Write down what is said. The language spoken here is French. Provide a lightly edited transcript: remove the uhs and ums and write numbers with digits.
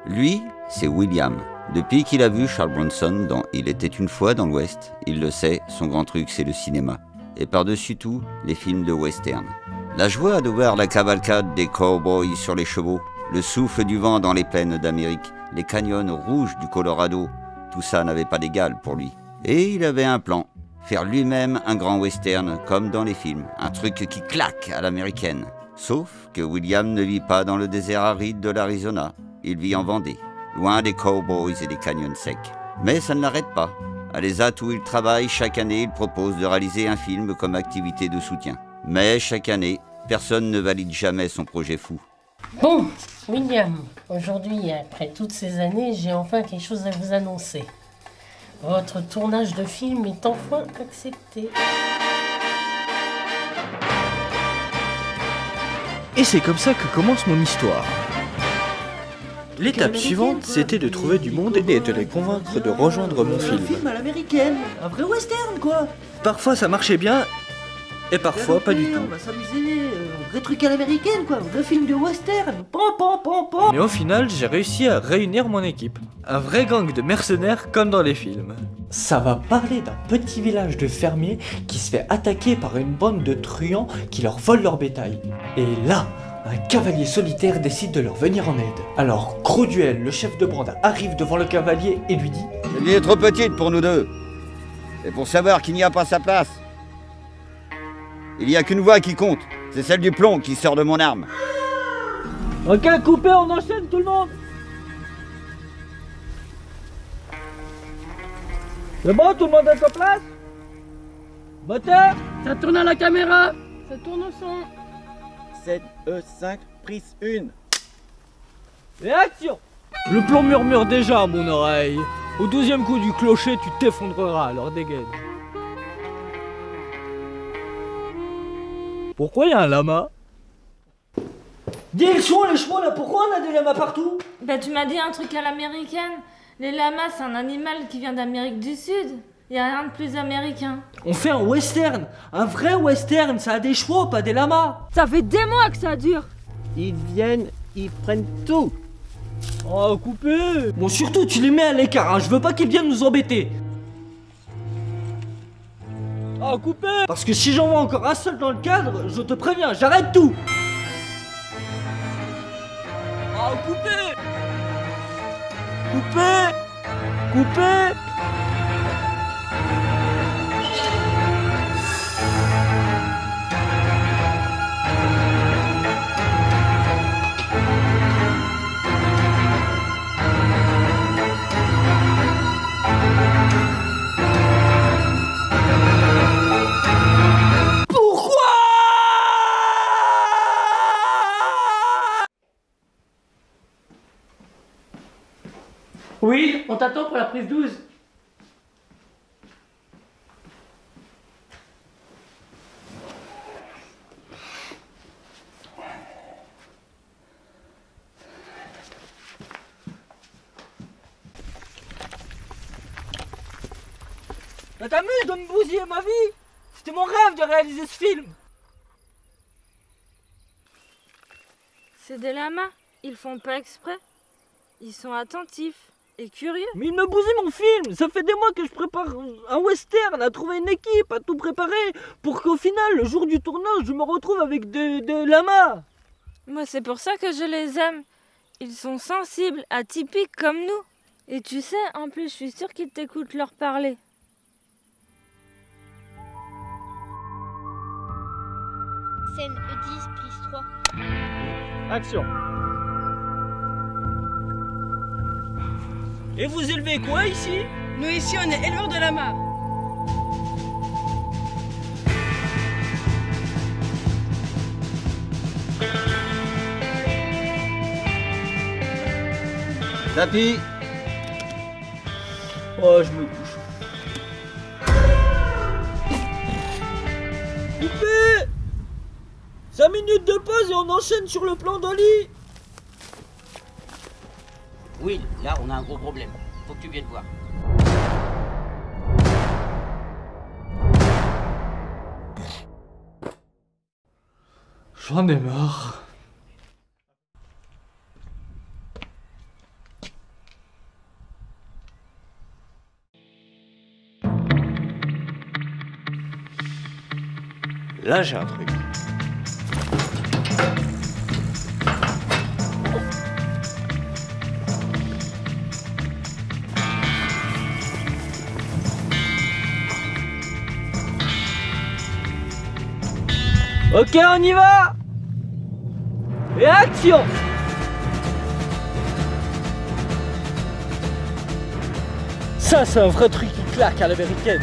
Lui, c'est William. Depuis qu'il a vu Charles Bronson dans Il était une fois dans l'Ouest, il le sait, son grand truc c'est le cinéma. Et par-dessus tout, les films de western. La joie de voir la cavalcade des cowboys sur les chevaux, le souffle du vent dans les plaines d'Amérique, les canyons rouges du Colorado, tout ça n'avait pas d'égal pour lui. Et il avait un plan, faire lui-même un grand western comme dans les films, un truc qui claque à l'américaine. Sauf que William ne vit pas dans le désert aride de l'Arizona, il vit en Vendée, loin des cowboys et des canyons secs. Mais ça ne l'arrête pas. À l'ESAT où il travaille, chaque année, il propose de réaliser un film comme activité de soutien. Mais chaque année, personne ne valide jamais son projet fou. Bon, William, aujourd'hui, après toutes ces années, j'ai enfin quelque chose à vous annoncer. Votre tournage de film est enfin accepté. Et c'est comme ça que commence mon histoire. L'étape suivante, c'était de trouver du monde et de les convaincre de rejoindre mon film. Un film à l'américaine, un vrai western quoi. Parfois ça marchait bien, et parfois pas du tout. On va s'amuser, un vrai truc à l'américaine quoi, un vrai film de western. Pam pam pam pam. Mais au final, j'ai réussi à réunir mon équipe. Un vrai gang de mercenaires comme dans les films. Ça va parler d'un petit village de fermiers qui se fait attaquer par une bande de truands qui leur volent leur bétail. Et là, un cavalier solitaire décide de leur venir en aide. Alors, Croduel, le chef de bande, arrive devant le cavalier et lui dit: « Cette vie est trop petite pour nous deux. Et pour savoir qu'il n'y a pas sa place, il n'y a qu'une voix qui compte, c'est celle du plomb qui sort de mon arme. » Ok, coupé, on enchaîne tout le monde. C'est bon, tout le monde à sa place? Moteur. Ça tourne à la caméra. Ça tourne au son. 7E5, prise 1. Et action. Le plomb murmure déjà à mon oreille. Au deuxième coup du clocher, tu t'effondreras, alors dégaine. Pourquoi il y a un lama? Dis les chevaux là, pourquoi on a des lamas partout? Bah tu m'as dit un truc à l'américaine. Les lamas c'est un animal qui vient d'Amérique du Sud. Y a rien de plus américain. On fait un western, un vrai western, ça a des chevaux, pas des lamas. Ça fait des mois que ça dure. Ils viennent, ils prennent tout. Oh coupé. Bon surtout tu les mets à l'écart, hein. Je veux pas qu'ils viennent nous embêter. Oh coupé. Parce que si j'en vois encore un seul dans le cadre, je te préviens, j'arrête tout. Oh coupé. Coupé. Coupé. Oui, on t'attend pour la prise 12. Ça t'amuse de me bousiller ma vie? C'était mon rêve de réaliser ce film. C'est des lamas. Ils font pas exprès. Ils sont attentifs et curieux. Mais il me bousille mon film. Ça fait des mois que je prépare un western, à trouver une équipe, à tout préparer, pour qu'au final, le jour du tournage, je me retrouve avec des lamas. Moi, c'est pour ça que je les aime. Ils sont sensibles, atypiques comme nous. Et tu sais, en plus, je suis sûre qu'ils t'écoutent leur parler. Scène E10, prise 3. Action. Et vous élevez quoi ici? Nous ici on est éleveurs de lamas. Tapis. Oh, je me couche. Coupé. 5 minutes de pause et on enchaîne sur le plan d'Oli. Oui, là on a un gros problème. Faut que tu viennes voir. J'en ai marre. là j'ai un truc. Ok, on y va! Et action! Ça, c'est un vrai truc qui claque à l'américaine.